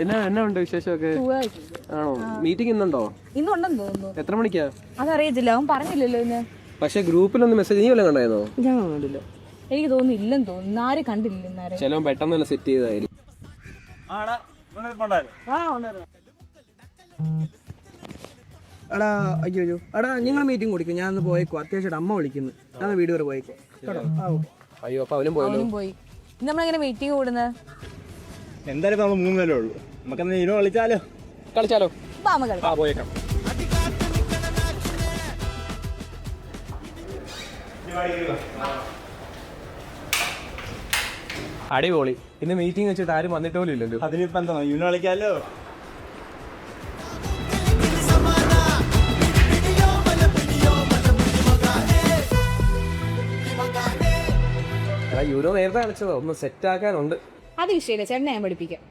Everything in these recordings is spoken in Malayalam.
എന്നാ ഉണ്ട് വിശേഷമൊക്കെ? ആണോ? മീറ്റിംഗ് ഇന്നുണ്ടോ? ഇന്നുണ്ടെന്ന് തോന്നുന്നു. എത്ര മണിക്കാ? അതറിയത്തില്ല, അവൻ പറഞ്ഞില്ലല്ലോ ഇന്ന്. പക്ഷെ ഗ്രൂപ്പിലൊന്നും മെസ്സേജ് നീ വല്ലതും കണ്ടായിരുന്നോ? ഞാൻ കണ്ടില്ല. എനിക്ക് തോന്നുന്നു ഇല്ലെന്ന് തോന്നുന്നു. ആരും കണ്ടില്ല. ചിലവൻ പെട്ടെന്ന് തന്നെ സെറ്റ് ചെയ്തായിരിക്കും. എടാ അയ്യോ എടാ നിങ്ങൾ മീറ്റിംഗ് കൊടുക്കും, ഞാൻ ഒന്ന് പോയേക്കോ. അത്യാവശ്യമായിട്ട് അമ്മ വിളിക്കുന്നു, ഞാൻ വീട് വരെ പോയേക്കോ. അയ്യോ അപ്പൊ അവനും പോയി. നമ്മളെങ്ങനെ മീറ്റിംഗ് കൂടുന്നത്? എന്തായാലും നമ്മൾ 3 പേരേ ഉള്ളൂ. നമുക്കെന്നാ ഇനോ കളിച്ചാലോ? പോയേക്കാം. അടിപൊളി. ഇന്ന് മീറ്റിംഗ് വെച്ചിട്ട് ആരും വന്നിട്ട് പോലും ഇല്ലല്ലോ. അതിനിപ്പോ എന്താ, ഇനോ കളിക്കാലോ? യൂരോ നേരത്തെ കളിച്ചതോ, ഒന്ന് സെറ്റ് ആക്കാനുണ്ട്. അത് വിഷയമില്ല, ചേട്ടനെ ഞാൻ പഠിപ്പിക്കാം.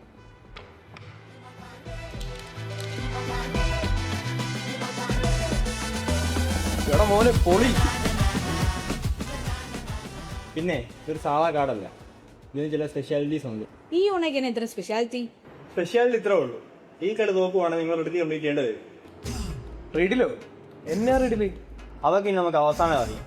എടാ മോനെ പൊളി. പിന്നെ ഇതൊരു സാധാ കാർഡല്ല, ഇതിന് ചില സ്പെഷ്യാലിറ്റീസ് ഉണ്ട്. ഈ യൂണയ്ക്ക് എത്ര സ്പെഷ്യാലിറ്റി ഇത്രേ ഉള്ളൂ. ഈ കളി നോക്കുവാണെങ്കിൽ നിങ്ങൾ എടുത്ത് കംപ്ലീറ്റ് ചെയ്യേണ്ടത്. റീഡിലോ? എന്നാ റീഡില്? അതൊക്കെ ഇനി നമുക്ക് അവസാനം അറിയാം.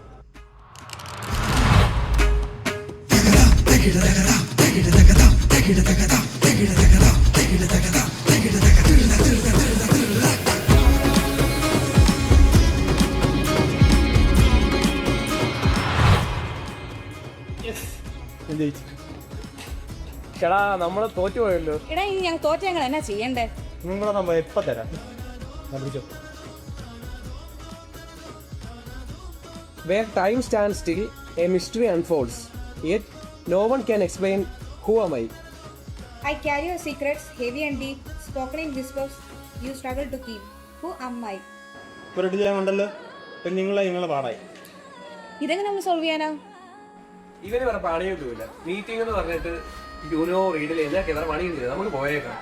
ചേടാ നമ്മള് തോറ്റുപോയല്ലോ. എടാ ഇനി ഞങ്ങൾ തോറ്റ ഞങ്ങൾ എന്നാ ചെയ്യണ്ടേ? നിങ്ങളെ നമ്മൾ എപ്പോ തരാം. Where time stands still, a mystery unfolds. Yet no one can explain who am I. I carry your secrets, heavy and deep, spoken in whispers, you struggle to keep. Who am I? ഒരു ചെയ്യാനുണ്ടല്ലോ, നിങ്ങളെ പാടായി. ഇതെങ്ങനെ നമ്മൾ സോൾവ് ചെയ്യാനാ? ഇവന് വേറെ പണിയൊന്നുമില്ല. മീറ്റിംഗ് എന്ന് പറഞ്ഞിട്ട് യൂനോ റീഡിൽ എന്നൊക്കെ വേറെ പണിയൊന്നുമില്ല. നമുക്ക് പോയേക്കാം.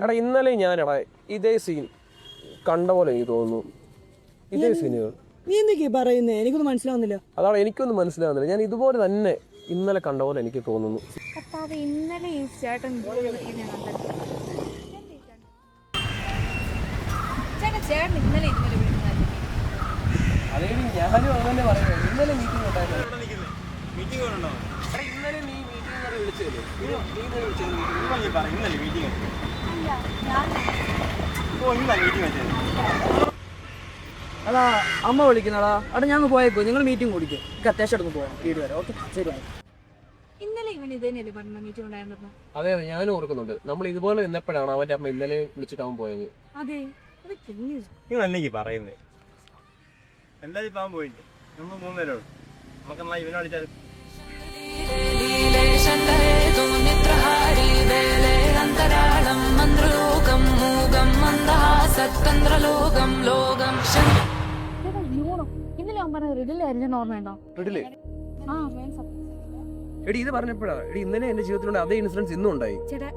എടാ ഇന്നലെ ഞാനെടാ ഇതേ സീൻ കണ്ട പോലെ എനിക്ക് തോന്നുന്നു. ഇതേ സീനുകൾ നീ എന്തൊക്കെയാ പറയുന്നേ? എനിക്കൊന്നും മനസ്സിലാവുന്നില്ല. അതാണ് എനിക്കൊന്നും മനസ്സിലാവുന്നില്ല. ഞാൻ ഇതുപോലെ തന്നെ ഇന്നലെ കണ്ട പോലെ എനിക്ക് തോന്നുന്നു. ഇന്നലെ ഈ ചേട്ടൻ ചേട്ടൻ ഇന്നലെ അതേ ഞാനും അങ്ങനെ പറയുന്നത്. ഇന്നലെ മീറ്റിംഗ് ഉണ്ടായിരുന്നു. ഇന്നലെ നീ മീറ്റിംഗ് വിളിച്ചല്ലേ? അതാ അമ്മ വിളിക്കുന്നടാ. അവിടെ ഞാൻ പോയേക്കോ, നിങ്ങൾ മീറ്റിംഗ് കൊടുക്കും. എനിക്ക് അത്യാവശ്യമായിട്ട് പോകാം വീട് വരെ. ഓക്കെ ശരി. ഇന്നലെ ഇവൻ ഇതന്നെയല്ലേ പറഞ്ഞ മീറ്റിംഗ് ഉണ്ടായിരുന്നു? അതെ ഞാനും ഓർക്കുന്നുണ്ട്. നമ്മൾ ഇതുപോലെ നിന്നപ്പോഴാണ് അവന്റെ അമ്മ ഇന്നലെ വിളിച്ചിട്ട് അവൻ പോയത്. അതെ നിങ്ങൾ എന്നേക്ക് പറയുന്നേ. എന്തായാലും ഇപ്പം അവൻ പോയിട്ട് നമ്മൾ 3 പേരേ ഉള്ളൂ. നമുക്കെന്നാ ഇവനെ കളിച്ചാൽ എടി ഇത് പറഞ്ഞപ്പോഴാ എടി ഇന്നലെ എന്റെ ജീവിതത്തിലുള്ള അതേ ഇൻസിഡൻസ് ഇന്നും ഉണ്ടായി. ചേട്ടാ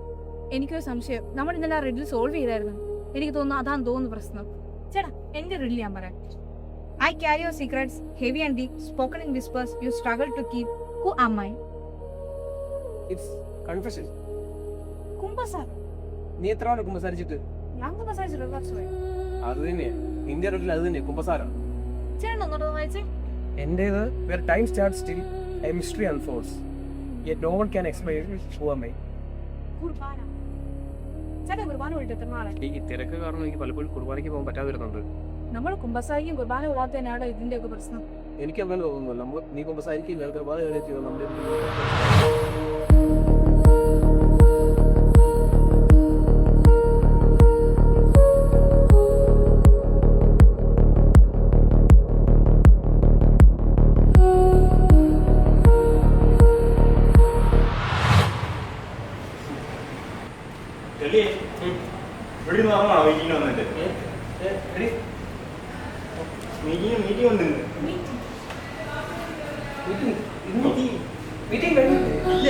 എനിക്കൊരു സംശയം. നമ്മൾ ഇന്നലെ ആ റിഡിൽ സോൾവ് ചെയ്തായിരുന്നു. എനിക്ക് തോന്നുന്നു അതാന്ന് തോന്നുന്നു പ്രശ്നം. ചേട്ടാ എന്റെ റിഡിൽ ഞാൻ പറയാം. I carry your secrets, heavy and deep, spoken in whispers, you struggle to keep. Who am I? It's confession. കുമ്പസാര. നീ എത്ര ആളെ കുമ്പസാരിച്ചിട്ട്? ഞാൻ കുമ്പസാരിച്ചിട്ട് വർഷമായി. അത് തന്നെ ഇന്ത്യ റോഡിൽ അത് തന്നെ കുമ്പസാരം. ചേട്ടൻ ഒന്നോട്ട് വായിച്ചേ. എന്റേത് where time starts still, a mystery unfolds. Yet no one can explain who am I. കുർബാന. ചേട്ടാ കുർബാന വിളിട്ട് എത്ര നാളെ? ഈ തിരക്ക് കാരണം എനിക്ക് പലപ്പോഴും കുർബാനയ്ക്ക് പോകാൻ പറ്റാതെ വരുന്നുണ്ട്. നമ്മൾ കുമ്പസാരിക്കും കുർബാന കൂടാത്തതിനാണ് ഇതിന്റെ ഒക്കെ പ്രശ്നം. എനിക്ക് അങ്ങനെ തോന്നുന്നു. നമ്മൾ നീ കുമ്പസാരിക്കില്ല കുർബാന കഴിച്ചു നമ്മുടെ മീറ്റിംഗ് ഉണ്ട്. മീറ്റിംഗ് കഴിഞ്ഞില്ലേ? ഇല്ല